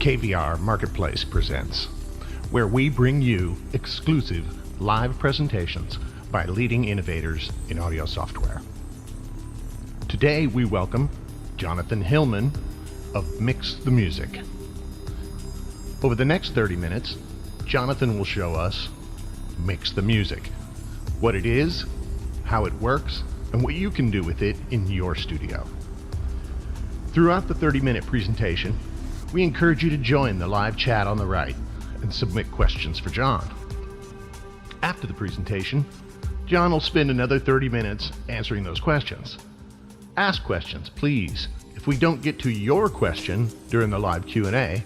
KVR Marketplace presents, where we bring you exclusive live presentations by leading innovators in audio software. Today we welcome Jonathan Hillman of MixTheMusic. Over the next 30 minutes, Jonathan will show us MixTheMusic, what it is, how it works, and what you can do with it in your studio. Throughout the 30-minute presentation, we encourage you to join the live chat on the right and submit questions for John. After the presentation, John will spend another 30 minutes answering those questions. Ask questions, please. If we don't get to your question during the live Q&A,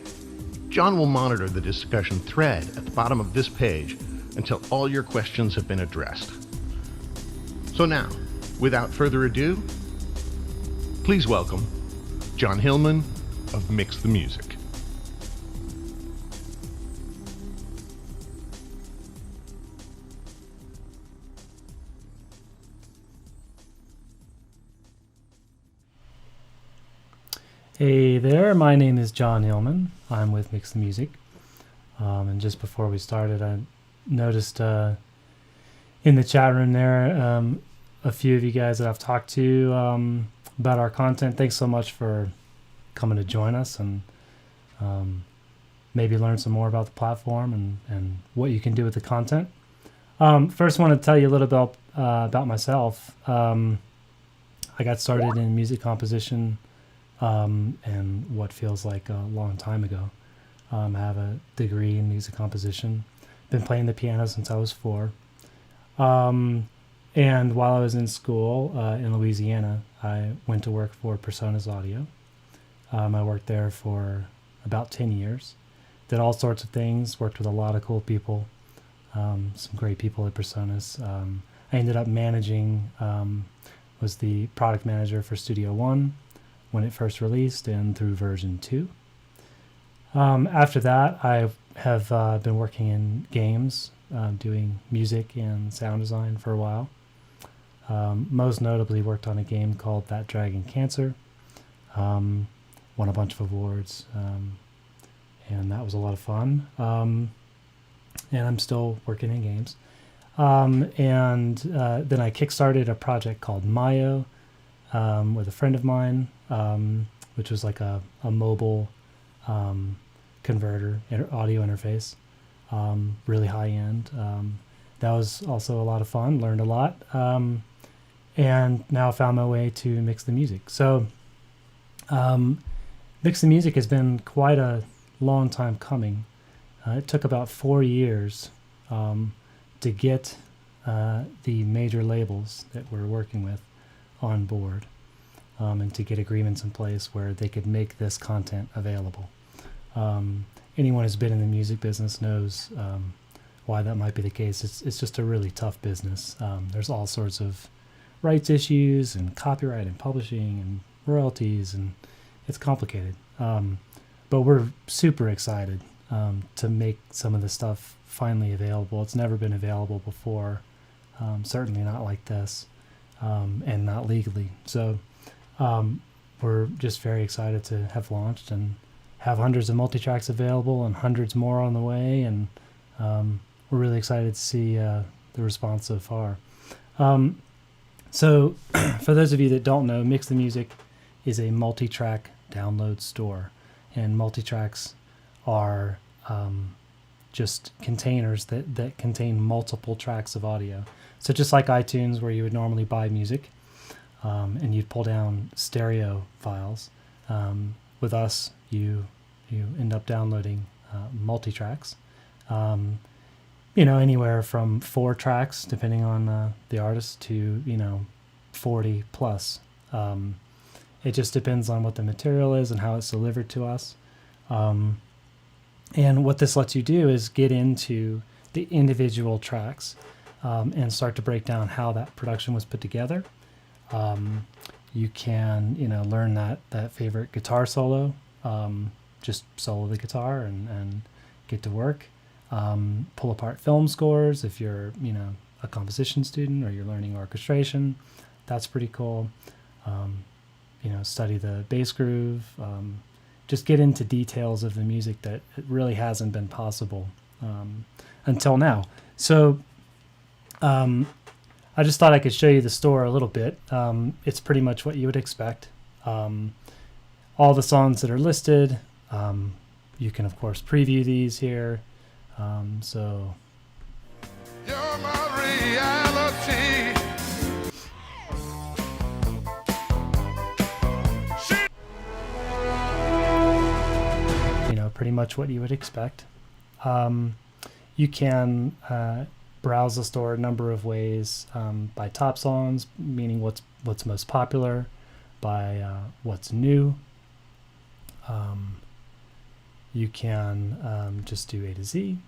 John will monitor the discussion thread at the bottom of this page until all your questions have been addressed. So now, without further ado, please welcome John Hillman of MixTheMusic. Hey there, my name is John Hillman. I'm with MixTheMusic. And just before we started, I noticed in the chat room there a few of you guys that I've talked to about our content. Thanks so much for coming to join us and maybe learn some more about the platform and what you can do with the content. First, I want to tell you a little bit about myself. I got started in music composition and what feels like a long time ago. I have a degree in music composition. Been playing the piano since I was 4. And while I was in school in Louisiana, I went to work for Personas Audio. I worked there for about 10 years. Did all sorts of things, worked with a lot of cool people, some great people at Personas. I ended up managing, was the product manager for Studio One when it first released and through version 2. After that, I have been working in games, doing music and sound design for a while. Most notably worked on a game called That Dragon Cancer. Won a bunch of awards, and that was a lot of fun. And I'm still working in games. And then I kickstarted a project called Mayo with a friend of mine, which was like a mobile converter, audio interface, really high end. That was also a lot of fun, learned a lot. And now I found my way to MixTheMusic. So MixTheMusic has been quite a long time coming. It took about 4 years to get the major labels that we're working with on board and to get agreements in place where they could make this content available. Anyone who's been in the music business knows why that might be the case. It's just a really tough business. There's all sorts of rights issues and copyright and publishing and royalties, and it's complicated. But we're super excited to make some of the stuff finally available. It's never been available before, certainly not like this, and not legally. So we're just very excited to have launched and have hundreds of multi-tracks available and hundreds more on the way, and we're really excited to see the response so far. So for those of you that don't know, MixTheMusic is a multi-track download store, and multi-tracks are just containers that contain multiple tracks of audio. So just like iTunes, where you would normally buy music and you'd pull down stereo files, with us you end up downloading multi-tracks, anywhere from 4 tracks depending on the artist to 40 plus. It just depends on what the material is and how it's delivered to us. And what this lets you do is get into the individual tracks and start to break down how that production was put together. You can learn that favorite guitar solo, just solo the guitar and get to work. Pull apart film scores if you're a composition student or you're learning orchestration. That's pretty cool. Study the bass groove, just get into details of the music that it really hasn't been possible until now. So I just thought I could show you the store a little bit. It's pretty much what you would expect. All the songs that are listed. You can, of course, preview these here. So You're my reality. pretty much what you would expect. You can browse the store a number of ways, by top songs, meaning what's most popular, by what's new. You can just do A to Z.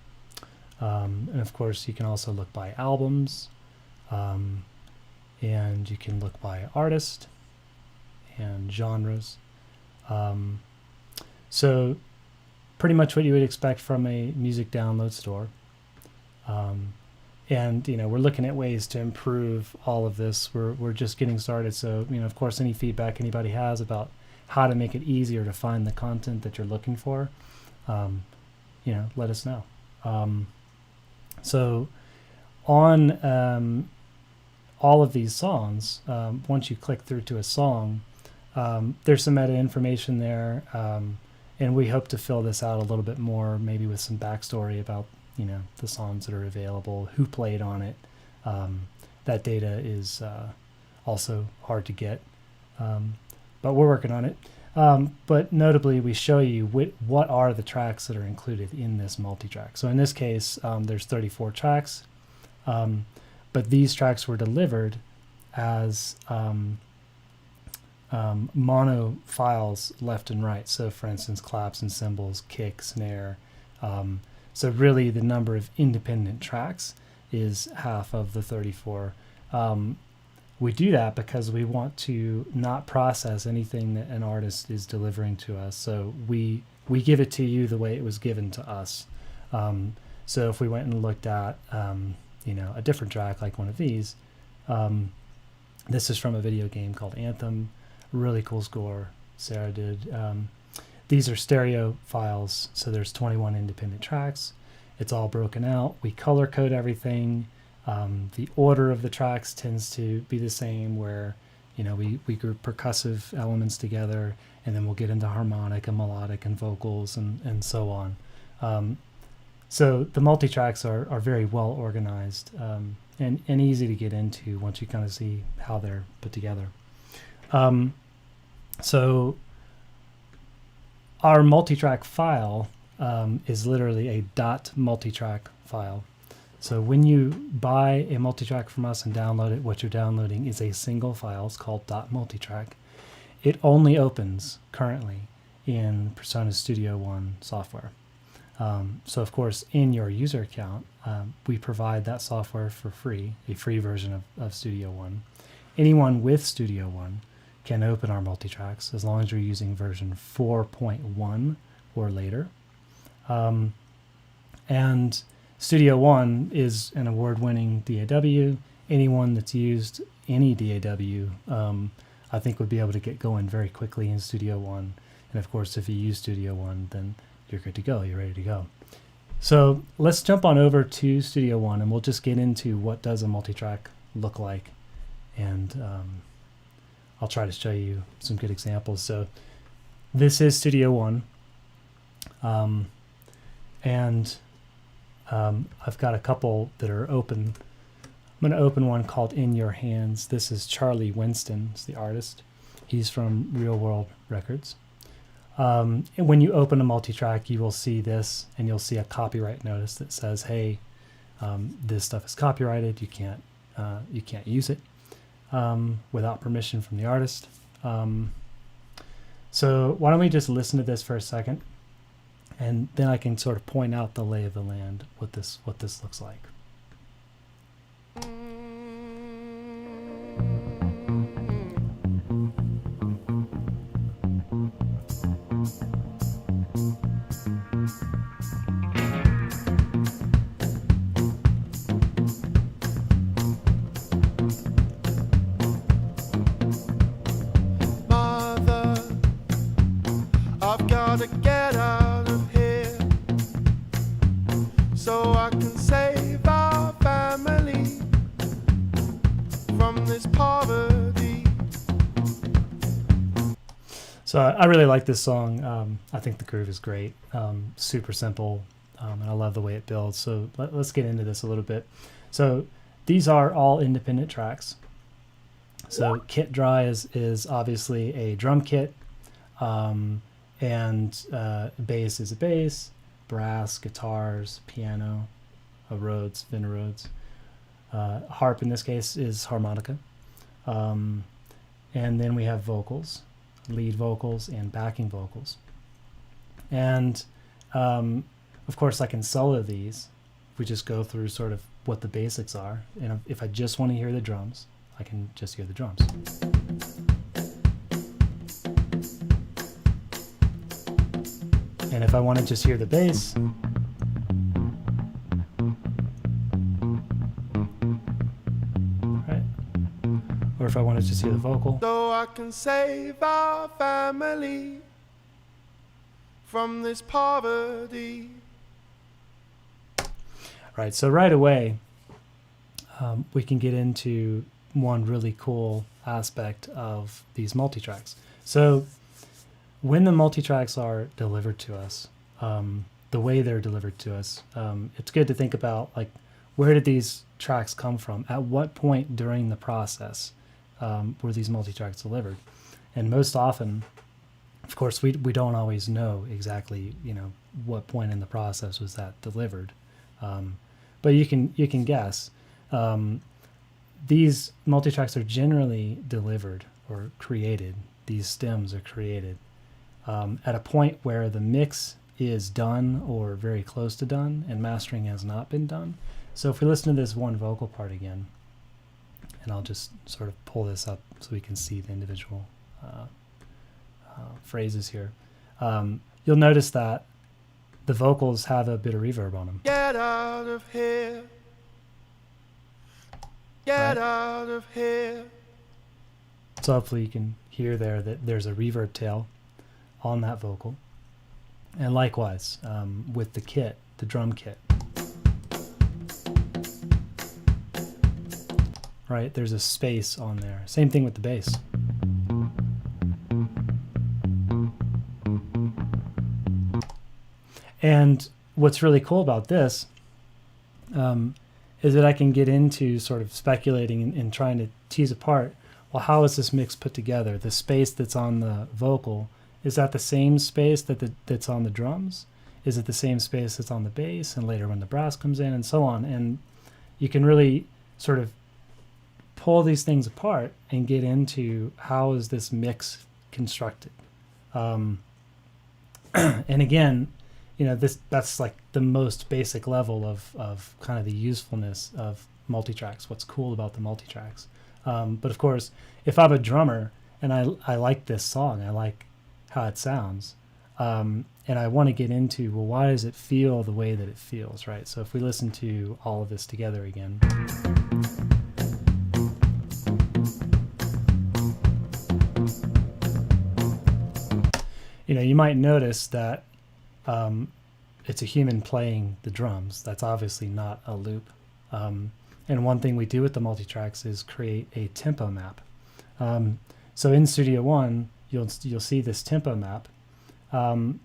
And of course, you can also look by albums, and you can look by artist and genres. So pretty much what you would expect from a music download store. And we're looking at ways to improve all of this. We're just getting started. So of course, any feedback anybody has about how to make it easier to find the content that you're looking for, let us know. So on all of these songs, once you click through to a song, there's some meta information there, and we hope to fill this out a little bit more, maybe with some backstory about the songs that are available, who played on it. That data is also hard to get, but we're working on it. But notably, we show you what are the tracks that are included in this multi-track. So in this case, there's 34 tracks, but these tracks were delivered as mono files left and right. So for instance, claps and cymbals, kick, snare. So really the number of independent tracks is half of the 34. We do that because we want to not process anything that an artist is delivering to us. So we give it to you the way it was given to us. So if we went and looked at a different track like one of these, this is from a video game called Anthem. Really cool score Sarah did. These are stereo files, so there's 21 independent tracks. It's all broken out. We color code everything. The order of the tracks tends to be the same, where we group percussive elements together, and then we'll get into harmonic and melodic and vocals and so on. So the multi-tracks are very well organized, and easy to get into once you kind of see how they're put together. So our multi-track file is literally a .multitrack file. So when you buy a multi-track from us and download it, what you're downloading is a single file. It's called .multitrack. It only opens currently in Persona Studio One software. So of course, in your user account, we provide that software for free, a free version of Studio One. Anyone with Studio One can open our multitracks as long as you're using version 4.1 or later. And Studio One is an award-winning DAW. Anyone that's used any DAW, I think would be able to get going very quickly in Studio One. And of course, if you use Studio One, then you're good to go. You're ready to go. So let's jump on over to Studio One, and we'll just get into what does a multitrack look like. And I'll try to show you some good examples. So this is Studio One. And I've got a couple that are open. I'm going to open one called In Your Hands. This is Charlie Winston, is the artist. He's from Real World Records. And when you open a multi-track, you will see this, and you'll see a copyright notice that says, "Hey, this stuff is copyrighted. You can't use it without permission from the artist." So why don't we just listen to this for a second, and then I can sort of point out the lay of the land, what this looks like. Mother, I've got I can save our family from this poverty. So I really like this song. I think the groove is great. Super simple, and I love the way it builds. So let's get into this a little bit. So these are all independent tracks. So kit dry is obviously a drum kit, and bass is a bass, brass, guitars, piano, Rhodes, Fender Rhodes. Harp in this case is harmonica. And then we have vocals, lead vocals and backing vocals. And of course I can solo these. We just go through sort of what the basics are. And if I just want to hear the drums, I can just hear the drums. And if I want to just hear the bass, right? Or if I want to just hear the vocal, So I can save our family from this poverty. right? So right away, we can get into one really cool aspect of these multitracks. So when the multitracks are delivered to us, the way they're delivered to us, it's good to think about, like, where did these tracks come from? At what point during the process were these multitracks delivered? And most often, of course, we don't always know exactly, what point in the process was that delivered. But you can guess. These multitracks are generally delivered or created. These stems are created at a point where the mix is done or very close to done and mastering has not been done. So if we listen to this one vocal part again, and I'll just sort of pull this up so we can see the individual phrases here, you'll notice that the vocals have a bit of reverb on them. Get out of here. Get Right. out of here. So hopefully you can hear there that there's a reverb tail on that vocal. And likewise, with the kit, the drum kit. Right, there's a space on there. Same thing with the bass. And what's really cool about this is that I can get into sort of speculating and trying to tease apart, well, how is this mix put together? The space that's on the vocal, is that the same space that's on the drums? Is it the same space that's on the bass? And later when the brass comes in and so on. And you can really sort of pull these things apart and get into how is this mix constructed. And again, that's like the most basic level of kind of the usefulness of multitracks, what's cool about the multitracks. But of course, if I'm a drummer and I like this song, I like how it sounds, and I want to get into, well, why does it feel the way that it feels, right? So if we listen to all of this together again. You might notice that it's a human playing the drums. That's obviously not a loop. And one thing we do with the multitracks is create a tempo map. So in Studio One, you'll see this tempo map, and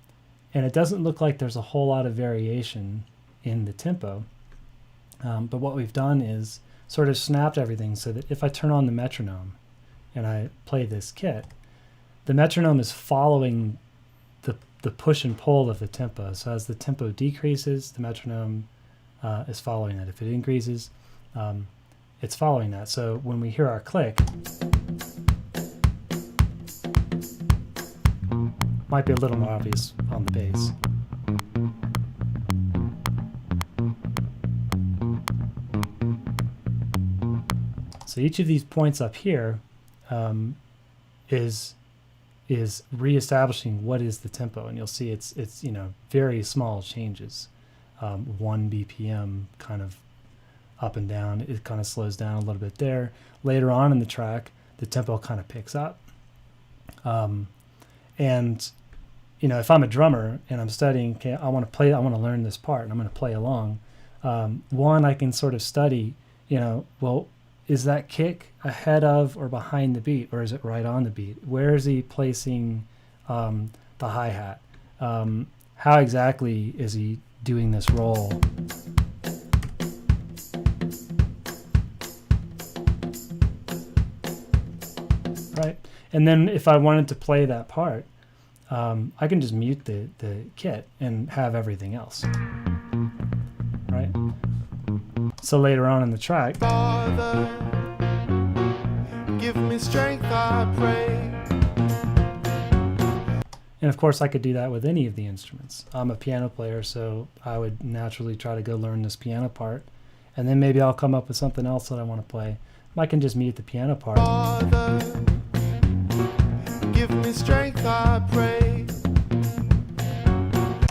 it doesn't look like there's a whole lot of variation in the tempo. But what we've done is sort of snapped everything so that if I turn on the metronome and I play this kit, the metronome is following the push and pull of the tempo. So as the tempo decreases, the metronome is following that. If it increases, it's following that. So when we hear our click, might be a little more obvious on the bass. So each of these points up here is reestablishing what is the tempo, and you'll see it's very small changes, 1 BPM kind of up and down. It kind of slows down a little bit there. Later on in the track, the tempo kind of picks up, and if I'm a drummer and I'm studying, okay, I want to learn this part and I'm going to play along, One, I can sort of study, well, is that kick ahead of or behind the beat, or is it right on the beat? Where is he placing the hi-hat? How exactly is he doing this roll? Right? And then if I wanted to play that part, I can just mute the kit and have everything else. Right? So later on in the track, Father, give me strength, I pray. and of course I could do that with any of the instruments. I'm a piano player, so I would naturally try to go learn this piano part, and then maybe I'll come up with something else that I want to play. I can just mute the piano part. Father, give me strength, I pray.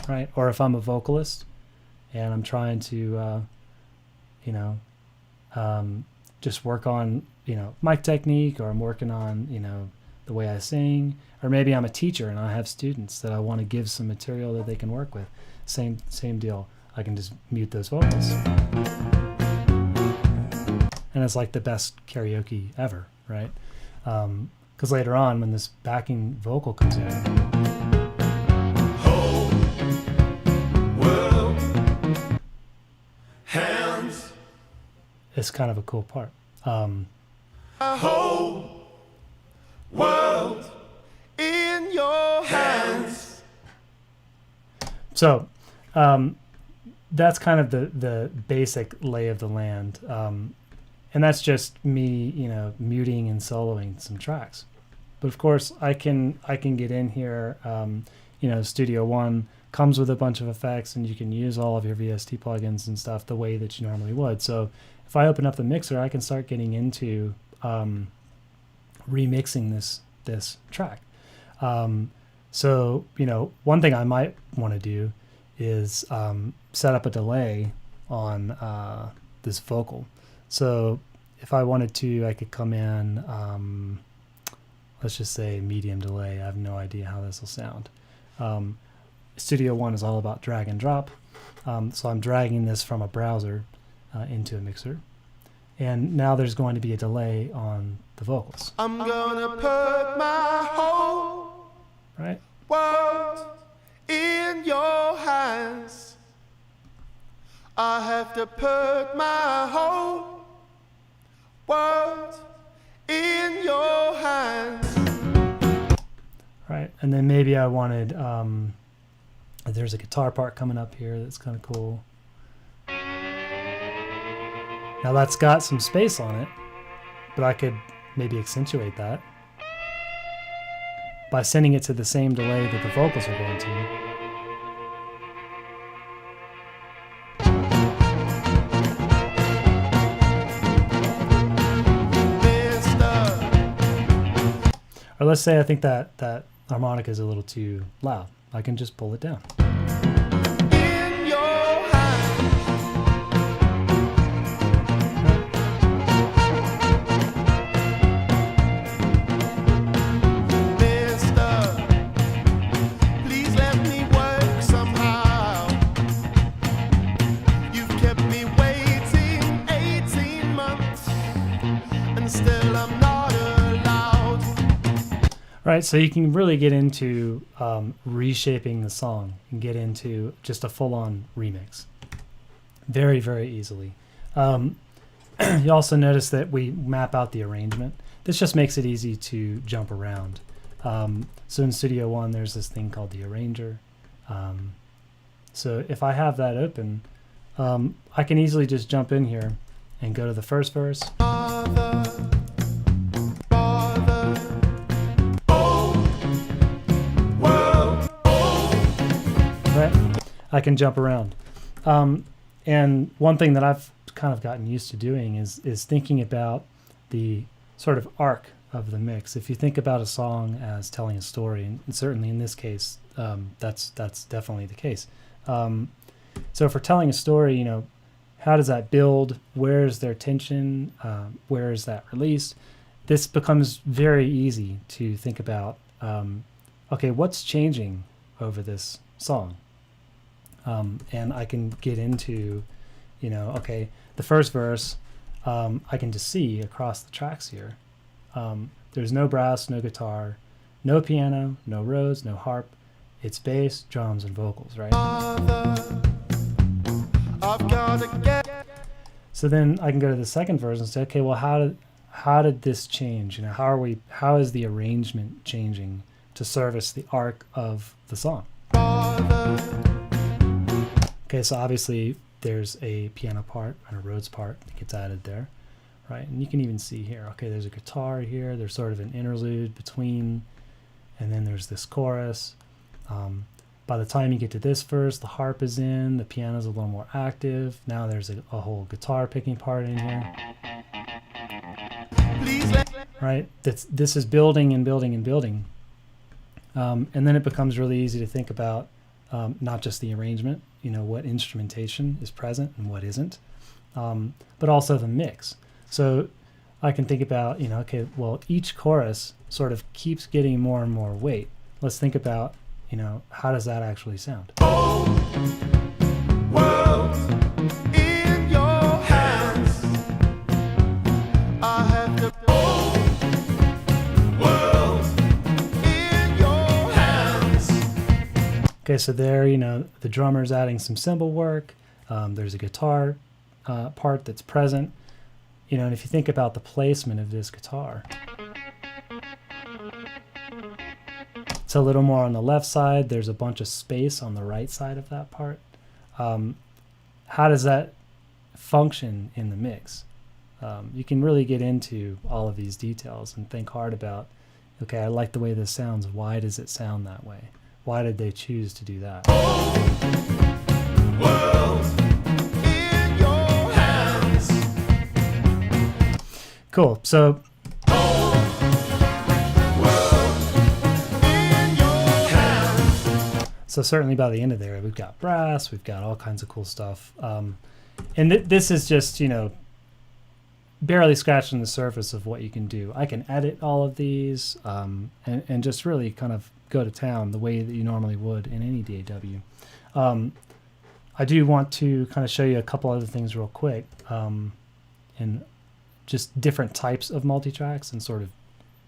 Right? Or if I'm a vocalist and I'm trying to, just work on, mic technique, or I'm working on, the way I sing, or maybe I'm a teacher and I have students that I want to give some material that they can work with. Same deal. I can just mute those vocals. And it's like the best karaoke ever, right? Because later on, when this backing vocal comes in, Hands, it's kind of a cool part. whole world in your hands. So that's kind of the basic lay of the land. And that's just me, muting and soloing some tracks. But of course, I can get in here. Studio One comes with a bunch of effects, and you can use all of your VST plugins and stuff the way that you normally would. So if I open up the mixer, I can start getting into remixing this track. So one thing I might want to do is set up a delay on this vocal. So if I wanted to, I could come in, let's just say medium delay. I have no idea how this will sound. Studio One is all about drag and drop. So I'm dragging this from a browser into a mixer. And now there's going to be a delay on the vocals. I'm gonna put my whole Right? world in your hands. I have to put my whole world in your hands. Right. And then maybe I wanted, there's a guitar part coming up here that's kind of cool. Now that's got some space on it, but I could maybe accentuate that by sending it to the same delay that the vocals are going to. Or let's say I think that harmonica is a little too loud. I can just pull it down. In your hands. Mister, please let me work somehow. You've kept me waiting 18 months, and still I'm not allowed. Right, so you can really get into reshaping the song and get into just a full-on remix very, very easily. You also notice that we map out the arrangement. This just makes it easy to jump around. So in Studio One, there's this thing called the arranger. So if I have that open, I can easily just jump in here and go to the first verse. Right? I can jump around. And one thing that I've kind of gotten used to doing is thinking about the sort of arc of the mix. If you think about a song as telling a story, and certainly in this case, that's definitely the case. So for telling a story, how does that build? Where is there tension? Where is that released? This becomes very easy to think about, okay, what's changing over this song? And I can get into, Okay, the first verse, I can just see across the tracks here. There's no brass, no guitar, no piano, no Rhodes, no harp. It's bass, drums, and vocals, right? I've gotta get. So then I can go to the second verse and say, okay, well, how did this change? How is the arrangement changing to service the arc of the song? Okay, so obviously there's a piano part and a Rhodes part that gets added there, right? And you can even see here, okay, there's a guitar here, there's sort of an interlude between, and then there's this chorus. By the time you get to this verse, the harp is in, the piano's a little more active. Now there's a whole guitar picking part in here. Right? This is building and building and building. And then it becomes really easy to think about not just the arrangement, what instrumentation is present and what isn't, but also the mix. So I can think about, okay, well, each chorus sort of keeps getting more and more weight. Let's think about, how does that actually sound? World in your hands. I have the whole world in your hands. Okay, so there, the drummer's adding some cymbal work. There's a guitar part that's present. And if you think about the placement of this guitar, it's a little more on the left side. There's a bunch of space on the right side of that part. How does that function in the mix? You can really get into all of these details and think hard about, okay, I like the way this sounds. Why does it sound that way? Why did they choose to do that? World in your hands. Cool. So certainly by the end of there, we've got brass, we've got all kinds of cool stuff. And this is just, barely scratching the surface of what you can do. I can edit all of these and just really kind of go to town the way that you normally would in any DAW. I do want to kind of show you a couple other things real quick, and just different types of multitracks and sort of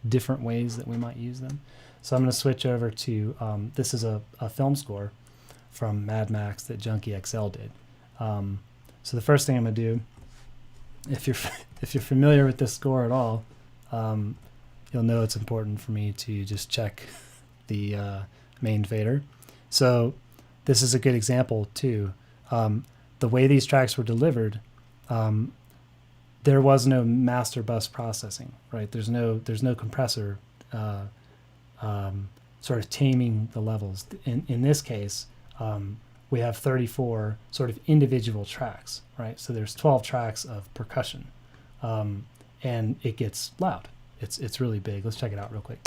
different ways that we might use them. So I'm going to switch over to, this is a film score from Mad Max that Junkie XL did. So the first thing I'm going to do, if you're familiar with this score at all, you'll know it's important for me to just check the main fader. So this is a good example too. The way these tracks were delivered, there was no master bus processing, right? There's no compressor sort of taming the levels. In this case, we have 34 sort of individual tracks, right? So there's 12 tracks of percussion, and it gets loud. It's really big. Let's check it out real quick.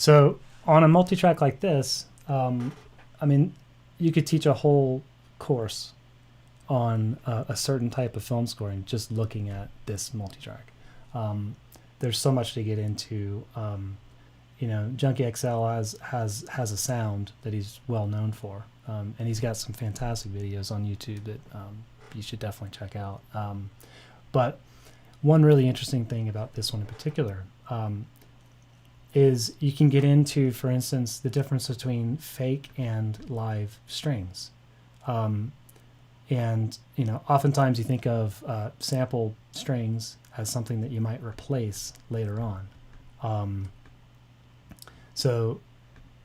So on a multi-track like this, you could teach a whole course on a certain type of film scoring just looking at this multi-track. There's so much to get into. Junkie XL has a sound that he's well known for, and he's got some fantastic videos on YouTube that you should definitely check out. But one really interesting thing about this one in particular is you can get into, for instance, the difference between fake and live strings. Oftentimes you think of sampled strings as something that you might replace later on. So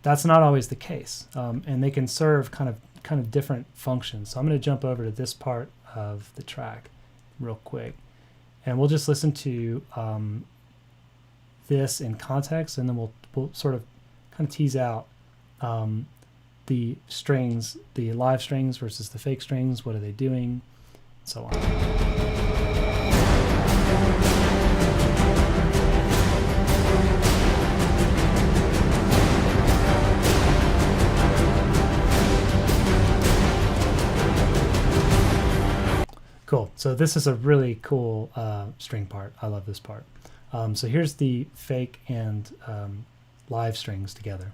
that's not always the case, and they can serve kind of different functions. So I'm going to jump over to this part of the track real quick, and we'll just listen to this in context, and then we'll sort of kind of tease out the strings, the live strings versus the fake strings. What are they doing, and so on. So this is a really cool string part. I love this part. So here's the fake and live strings together.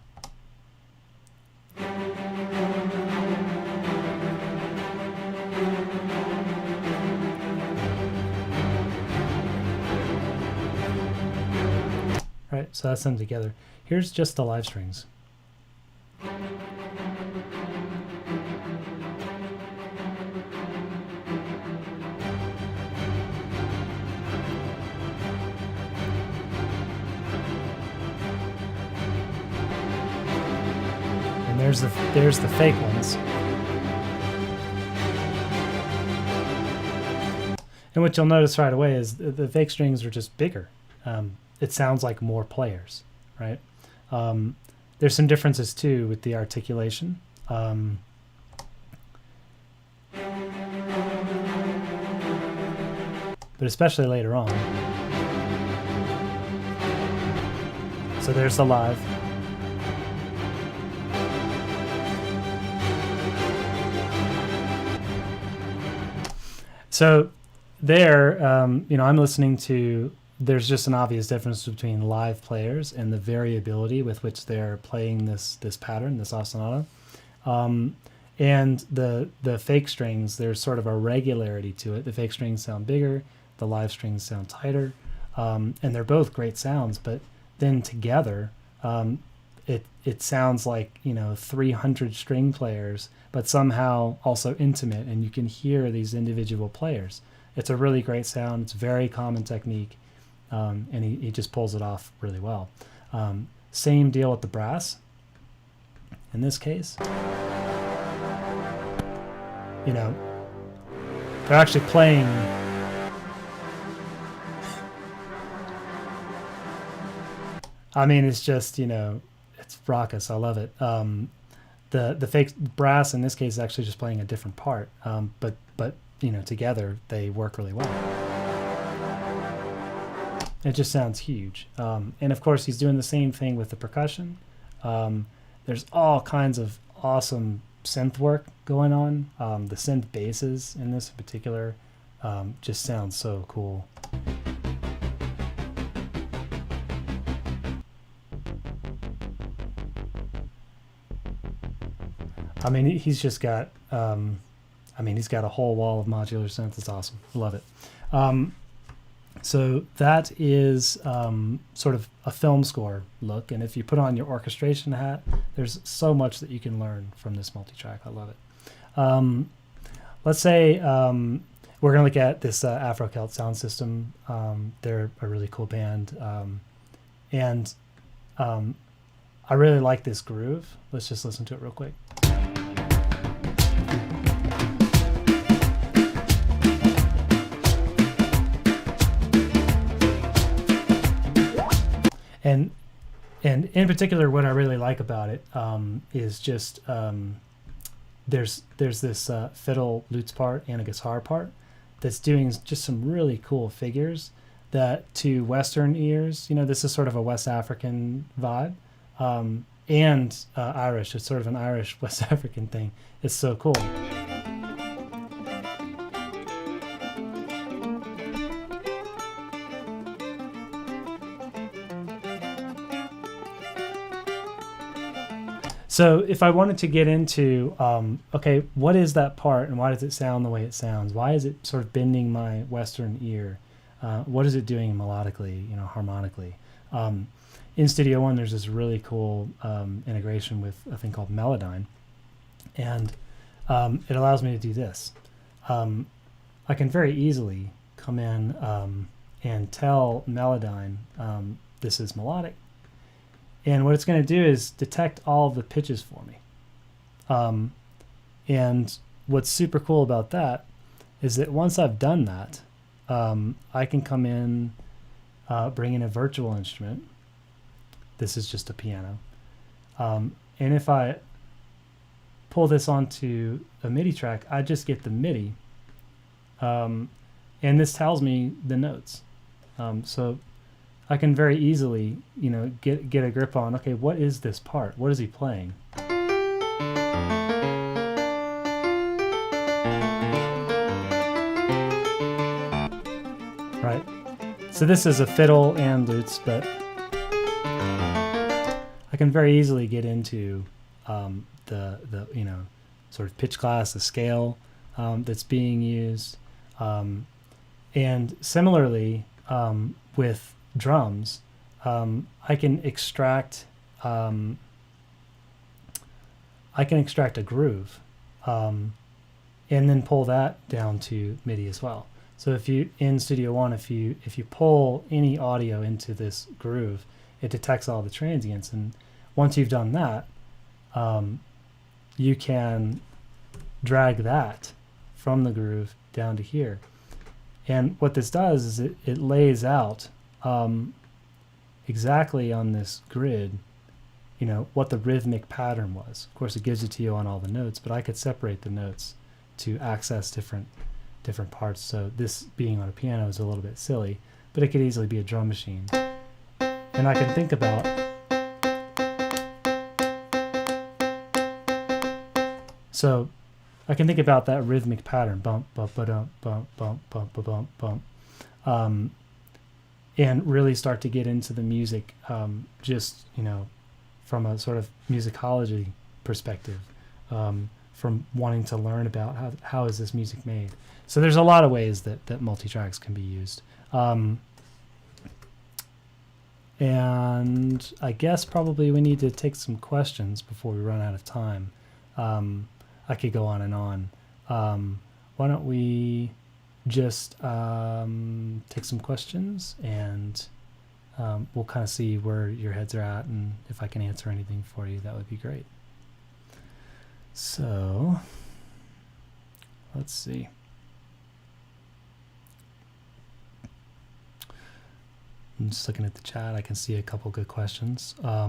Right, so that's them together. Here's just the live strings. And there's the fake ones. And what you'll notice right away is the fake strings are just bigger. It sounds like more players, right? There's some differences too with the articulation. But especially later on. So there's the live. So there, I'm listening to, there's just an obvious difference between live players and the variability with which they're playing this pattern, this ostinato. And the fake strings, there's sort of a regularity to it. The fake strings sound bigger, the live strings sound tighter, and they're both great sounds, but then together, it sounds like, 300 string players, but somehow also intimate, and you can hear these individual players. It's a really great sound. It's a very common technique, and he just pulls it off really well. Same deal with the brass. In this case, they're actually playing. I mean, it's just, it's raucous. I love it. The fake brass in this case is actually just playing a different part, but together they work really well. It just sounds huge. And of course, he's doing the same thing with the percussion. There's all kinds of awesome synth work going on. The synth basses in this in particular just sound so cool. I mean, he's just got, he's got a whole wall of modular synths. It's awesome. Love it. So that is sort of a film score look. And if you put on your orchestration hat, there's so much that you can learn from this multi-track. I love it. Let's say we're going to look at this Afro-Celt sound system. They're a really cool band. And I really like this groove. Let's just listen to it real quick. And in particular, what I really like about it is just there's this fiddle lutes part and a guitar part that's doing just some really cool figures that to Western ears, this is sort of a West African vibe, and Irish. It's sort of an Irish West African thing. It's so cool. So if I wanted to get into, okay, what is that part and why does it sound the way it sounds? Why is it sort of bending my Western ear? What is it doing melodically, harmonically? In Studio One, there's this really cool integration with a thing called Melodyne. And it allows me to do this. I can very easily come in and tell Melodyne this is melodic. And what it's going to do is detect all of the pitches for me. And what's super cool about that is that once I've done that, I can come in, bring in a virtual instrument. This is just a piano. And if I pull this onto a MIDI track, I just get the MIDI. And this tells me the notes. So I can very easily, get a grip on, okay, what is this part? What is he playing? So this is a fiddle and lutes, but I can very easily get into the you know, sort of pitch class, the scale that's being used. And similarly, with drums, I can extract a groove, and then pull that down to MIDI as well. So if you in Studio One, if you pull any audio into this groove, it detects all the transients, and once you've done that, you can drag that from the groove down to here. And what this does is it lays out exactly on this grid, you know, what the rhythmic pattern was. Of course, it gives it to you on all the notes, but I could separate the notes to access different parts. So this being on a piano is a little bit silly, but it could easily be a drum machine. And I can think about that rhythmic pattern, bump, bump, ba-dum, bump, bump, bump, ba-bump, bump, and really start to get into the music, just, you know, from a sort of musicology perspective, from wanting to learn about how is this music made. So there's a lot of ways that multi-tracks can be used. And I guess probably we need to take some questions before we run out of time. I could go on and on. Why don't we just take some questions, and we'll kind of see where your heads are at, and if I can answer anything for you, that would be great. So let's see. I'm just looking at the chat. I can see a couple good questions. How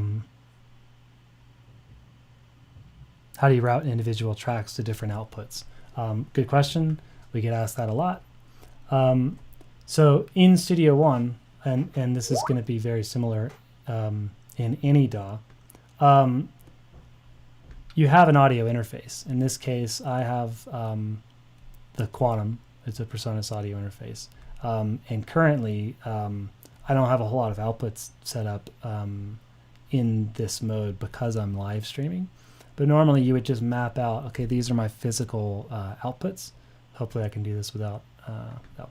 do you route individual tracks to different outputs? Good question. We get asked that a lot. So in Studio One, and this is going to be very similar in any DAW, you have an audio interface. In this case, I have the Quantum. It's a Presonus audio interface. And currently, I don't have a whole lot of outputs set up in this mode because I'm live streaming. But normally you would just map out, okay, these are my physical outputs. Hopefully I can do this without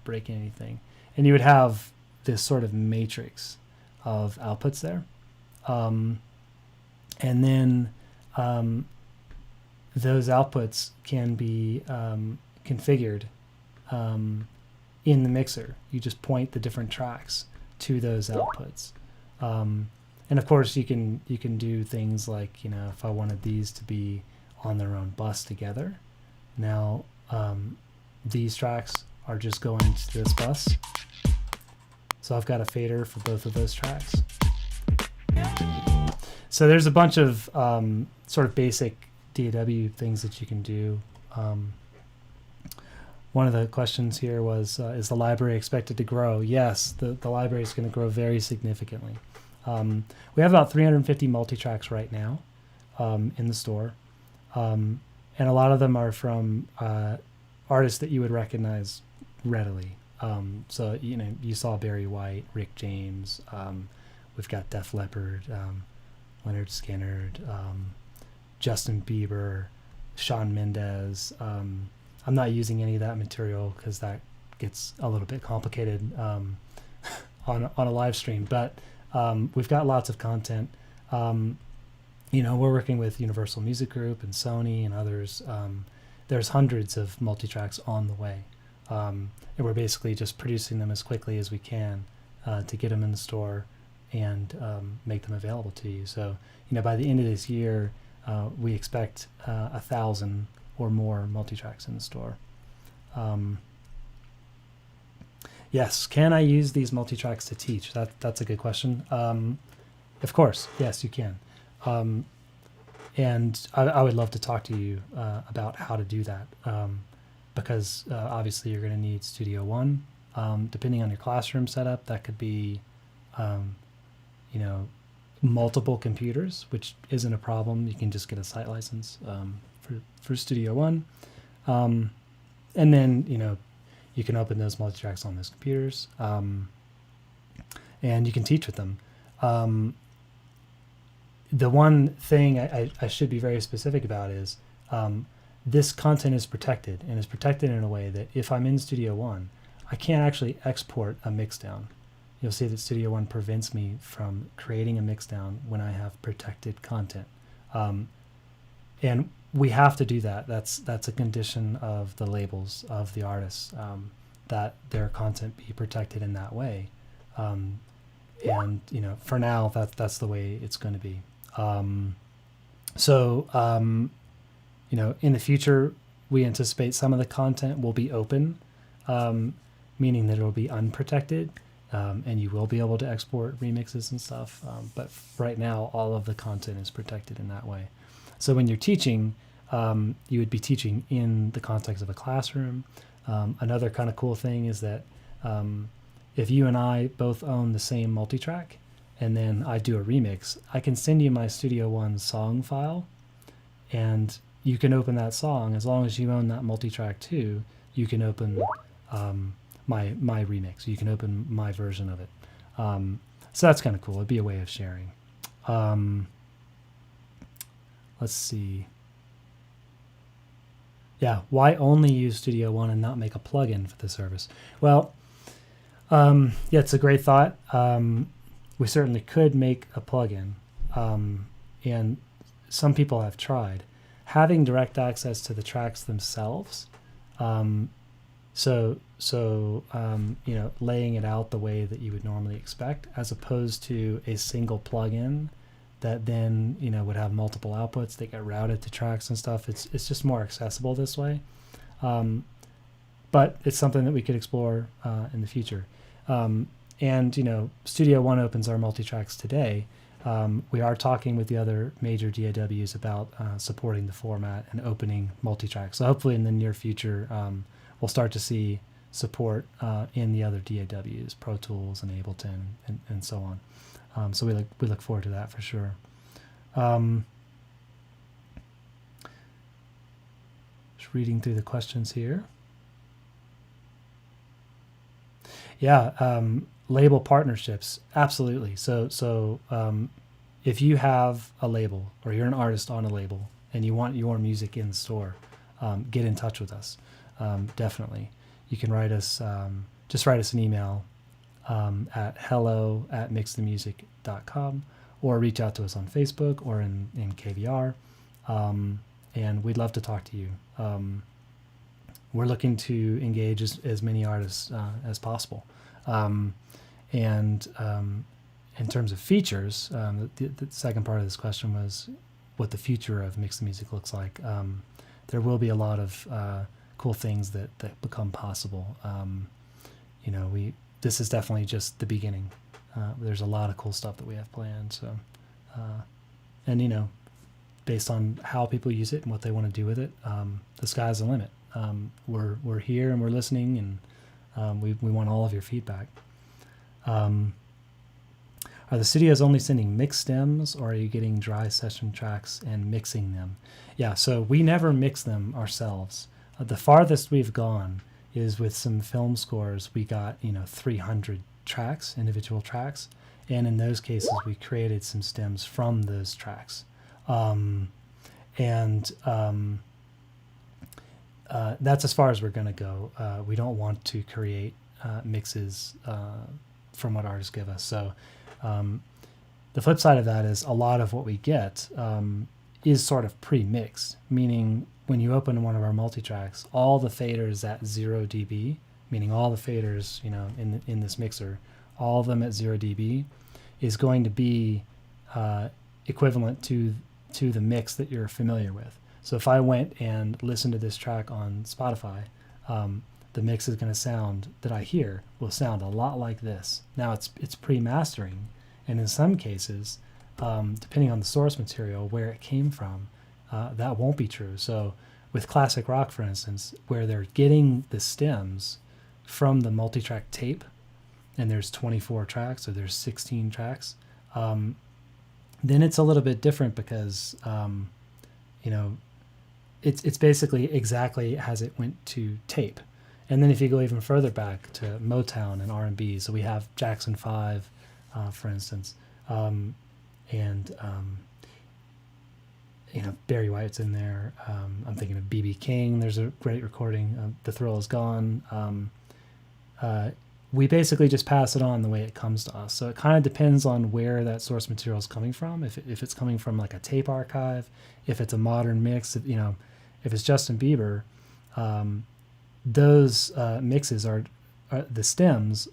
breaking anything. And you would have this sort of matrix of outputs there. And then those outputs can be configured in the mixer. You just point the different tracks to those outputs. And of course you can do things like, you know, if I wanted these to be on their own bus together, now these tracks are just going to this bus. So I've got a fader for both of those tracks. So there's a bunch of sort of basic DAW things that you can do. One of the questions here was, is the library expected to grow? Yes, the library is going to grow very significantly. We have about 350 multi-tracks right now in the store. And a lot of them are from artists that you would recognize readily. So, you know, you saw Barry White, Rick James. We've got Def Leppard, Leonard Skinner, Justin Bieber, Shawn Mendes. I'm not using any of that material because that gets a little bit complicated on a live stream. But we've got lots of content. You know, we're working with Universal Music Group and Sony and others. There's hundreds of multi-tracks on the way. And we're basically just producing them as quickly as we can to get them in the store and make them available to you. So, you know, by the end of this year, we expect 1,000 or more multi-tracks in the store. Yes, can I use these multi-tracks to teach? That's a good question. Of course, yes, you can. And I would love to talk to you about how to do that, because obviously you're going to need Studio One. Depending on your classroom setup, that could be, you know, multiple computers, which isn't a problem. You can just get a site license for Studio One. And then, you know, you can open those multi-tracks on those computers. and you can teach with them. The one thing I should be very specific about is this content is protected, and is protected in a way that if I'm in Studio One, I can't actually export a mix down. You'll see that Studio One prevents me from creating a mix down when I have protected content. And we have to do that. That's a condition of the labels of the artists, that their content be protected in that way. And for now, that's the way it's going to be. In the future, we anticipate some of the content will be open, meaning that it will be unprotected, and you will be able to export remixes and stuff. But right now, all of the content is protected in that way. So when you're teaching, you would be teaching in the context of a classroom. Another kind of cool thing is that if you and I both own the same multitrack, and then I do a remix, I can send you my Studio One song file, and you can open that song. As long as you own that multitrack too, you can open my remix. You can open my version of it. So that's kind of cool. It'd be a way of sharing. Let's see. Yeah, why only use Studio One and not make a plugin for the service? Well, yeah, it's a great thought. We certainly could make a plugin, and some people have tried. Having direct access to the tracks themselves, laying it out the way that you would normally expect, as opposed to a single plugin that then would have multiple outputs that get routed to tracks and stuff. It's just more accessible this way, but it's something that we could explore in the future. Studio One opens our multi-tracks today. We are talking with the other major DAWs about supporting the format and opening multi-tracks. So hopefully in the near future, we'll start to see support in the other DAWs, Pro Tools and Ableton and so on. So we look forward to that for sure. Just reading through the questions here. Yeah, label partnerships, absolutely. So if you have a label or you're an artist on a label and you want your music in the store, get in touch with us. Definitely, you can write us. Just write us an email at hello@mixthemusic.com, or reach out to us on Facebook or in KVR, and we'd love to talk to you. We're looking to engage as many artists as possible. In terms of features, the second part of this question was what the future of Mix the Music looks like. There will be a lot of cool things that become possible. This is definitely just the beginning. There's a lot of cool stuff that we have planned. So, based on how people use it and what they want to do with it, the sky's the limit. We're here and we're listening, and we want all of your feedback. Are the studios only sending mix stems, or are you getting dry session tracks and mixing them? Yeah, so we never mix them ourselves. The farthest we've gone is with some film scores. We got 300 tracks, individual tracks, and in those cases we created some stems from those tracks. That's as far as we're going to go. We don't want to create mixes from what artists give us. So the flip side of that is a lot of what we get is sort of pre-mixed, meaning when you open one of our multi-tracks, all the faders at 0 dB, meaning all the faders in this mixer, all of them at 0 dB, is going to be equivalent to the mix that you're familiar with. So if I went and listened to this track on Spotify, the mix is going to sound that I hear will sound a lot like this. Now it's pre-mastering, and in some cases, depending on the source material, where it came from, that won't be true. So with classic rock, for instance, where they're getting the stems from the multi-track tape, and there's 24 tracks or there's 16 tracks, then it's a little bit different because it's basically exactly as it went to tape. And then if you go even further back to Motown and R&B, so we have Jackson 5 for instance. And Barry White's in there. I'm thinking of B.B. King. There's a great recording. The Thrill Is Gone. We basically just pass it on the way it comes to us. So it kind of depends on where that source material is coming from. If it's coming from like a tape archive, if it's a modern mix, if it's Justin Bieber, those mixes are the stems,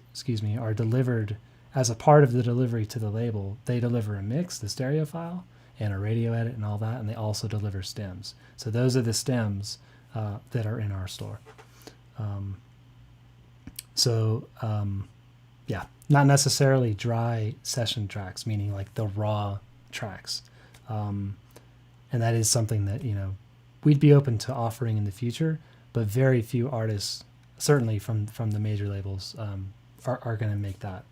are delivered as a part of the delivery to the label. They deliver a mix, the stereo file, and a radio edit and all that, and they also deliver stems. So those are the stems that are in our store. Not necessarily dry session tracks, meaning like the raw tracks. And that is something that, we'd be open to offering in the future, but very few artists, certainly from the major labels, are going to make that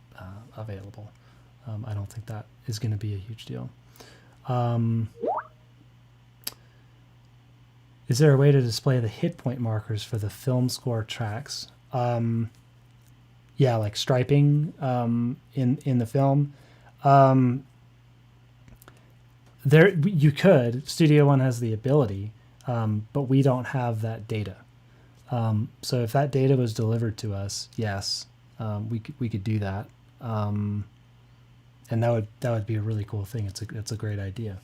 available. I don't think that is going to be a huge deal. Is there a way to display the hit point markers for the film score tracks? Like striping in the film. There you could. Studio One has the ability, but we don't have that data. So if that data was delivered to us, yes, we could do that, and that would be a really cool thing. It's a great idea.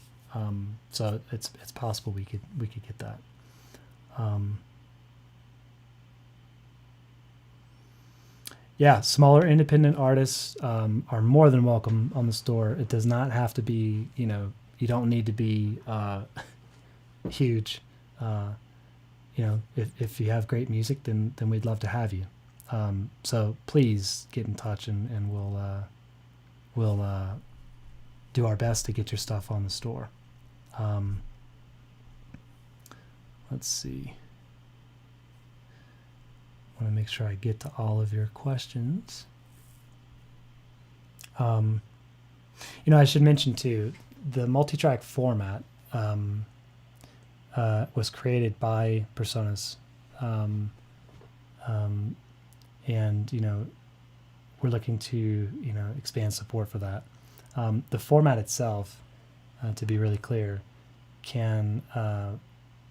So it's possible we could get that. Smaller independent artists are more than welcome on the store. It does not have to be, you don't need to be huge. If you have great music, then we'd love to have you. So please get in touch and we'll do our best to get your stuff on the store. Let's see. I want to make sure I get to all of your questions. I should mention too, the multi-track format was created by Personas, and we're looking to expand support for that. The format itself, to be really clear, can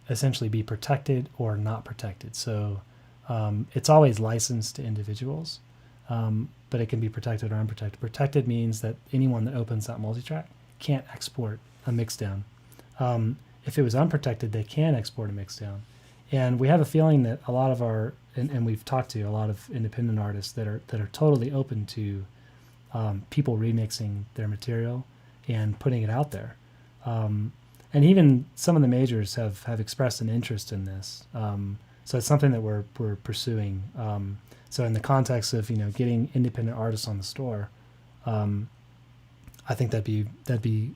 essentially be protected or not protected. So it's always licensed to individuals, but it can be protected or unprotected. Protected means that anyone that opens that multitrack can't export a mixdown. If it was unprotected, they can export a mixdown. And we have a feeling that a lot of our, and we've talked to a lot of independent artists that are totally open to people remixing their material and putting it out there. And even some of the majors have expressed an interest in this. So it's something that we're pursuing. So in the context of getting independent artists on the store, I think that'd be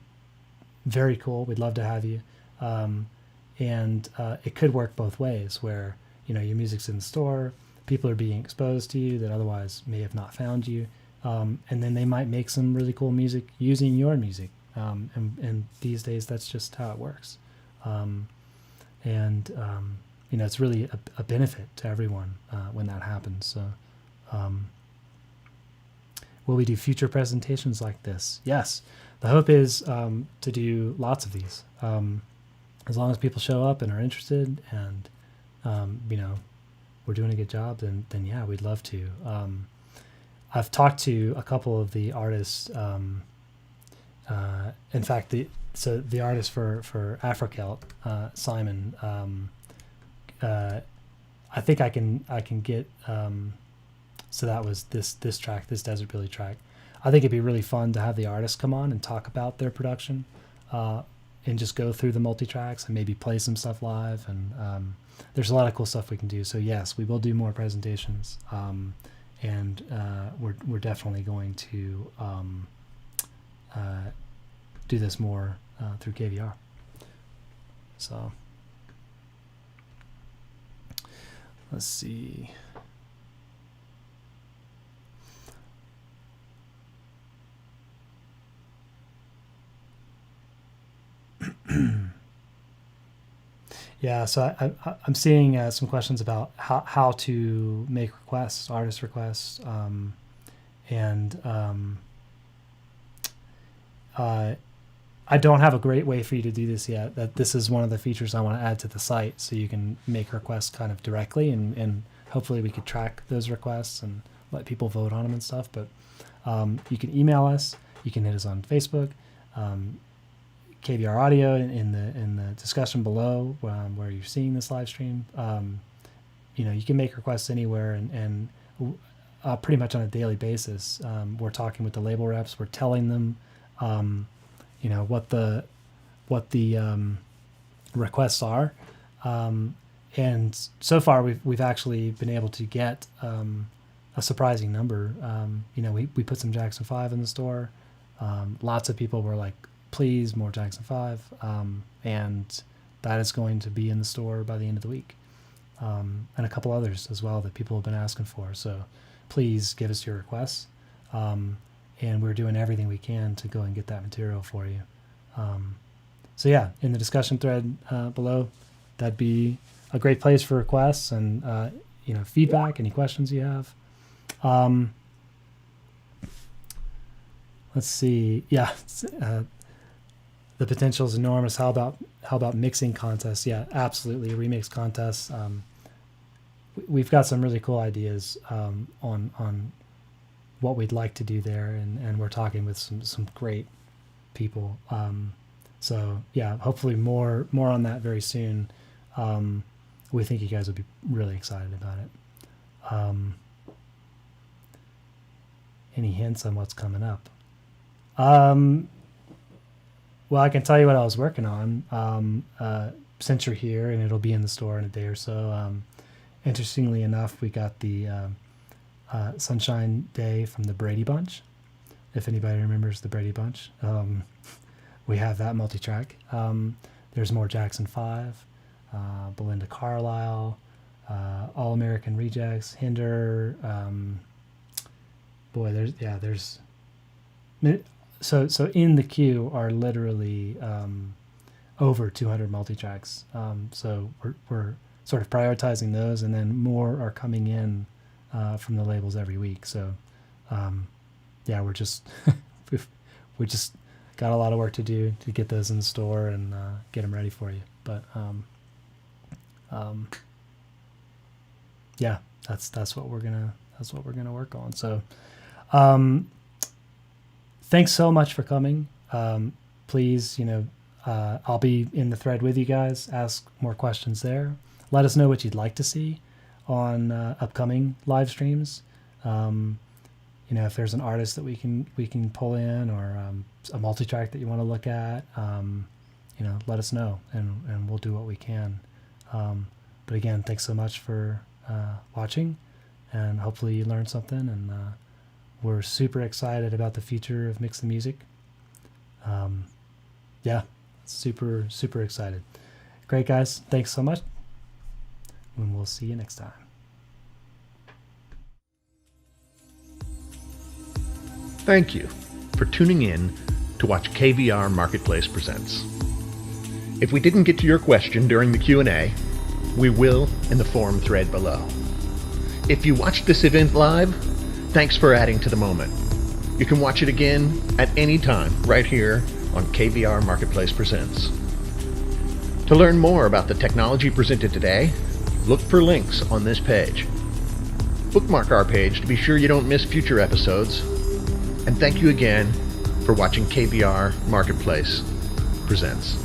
very cool. We'd love to have you, and it could work both ways, where your music's in the store, people are being exposed to you that otherwise may have not found you, and then they might make some really cool music using your music. And these days that's just how it works, it's really a benefit to everyone when that happens. So, will we do future presentations like this? Yes. The hope is to do lots of these. As long as people show up and are interested and, we're doing a good job, then yeah, we'd love to. I've talked to a couple of the artists. In fact, the artist for Afrocelt, Simon, I think I can get, so that was this track, this Desert Billy track. I think it'd be really fun to have the artists come on and talk about their production, and just go through the multi-tracks and maybe play some stuff live. And there's a lot of cool stuff we can do. So yes, we will do more presentations. And we're definitely going to do this more through KVR. So let's see. Yeah, so I'm seeing some questions about how to make requests, artist requests, and I don't have a great way for you to do this yet. That this is one of the features I want to add to the site, so you can make requests kind of directly, and hopefully we could track those requests and let people vote on them and stuff. But you can email us. You can hit us on Facebook, KVR Audio in the discussion below where you're seeing this live stream. You can make requests anywhere, and pretty much on a daily basis. We're talking with the label reps. We're telling them, what the requests are, and so far we've actually been able to get a surprising number. We put some Jackson 5 in the store. Lots of people were like, please, more Jackson 5, and that is going to be in the store by the end of the week, and a couple others as well that people have been asking for. So please give us your requests, and we're doing everything we can to go and get that material for you. So yeah, in the discussion thread below, that'd be a great place for requests and feedback, any questions you have. Let's see. Yeah, the potential is enormous. How about mixing contests? Yeah, absolutely. Remix contests. We've got some really cool ideas on what we'd like to do there, and we're talking with some great people. So yeah, hopefully more on that very soon. We think you guys will be really excited about it. Any hints on what's coming up? Well, I can tell you what I was working on since you're here, and it'll be in the store in a day or so. Interestingly enough, we got the Sunshine Day from the Brady Bunch. If anybody remembers the Brady Bunch, we have that multi-track. There's more Jackson 5, Belinda Carlisle, All American Rejects, Hinder. There's so in the queue are literally over 200 multi-tracks. So we're sort of prioritizing those, and then more are coming in from the labels every week. So we're just we just got a lot of work to do to get those in the store and get them ready for you. But that's what we're gonna work on. So thanks so much for coming. Please, I'll be in the thread with you guys. Ask more questions there. Let us know what you'd like to see on upcoming live streams. If there's an artist that we can pull in, or a multi-track that you want to look at, let us know, and we'll do what we can. But again, thanks so much for watching, and hopefully you learned something, and we're super excited about the future of MixTheMusic. Super, super excited. Great, guys. Thanks so much, and we'll see you next time. Thank you for tuning in to watch KVR Marketplace Presents. If we didn't get to your question during the Q&A, we will in the forum thread below. If you watched this event live, thanks for adding to the moment. You can watch it again at any time right here on KVR Marketplace Presents. To learn more about the technology presented today, look for links on this page. Bookmark our page to be sure you don't miss future episodes. And thank you again for watching KVR Marketplace Presents.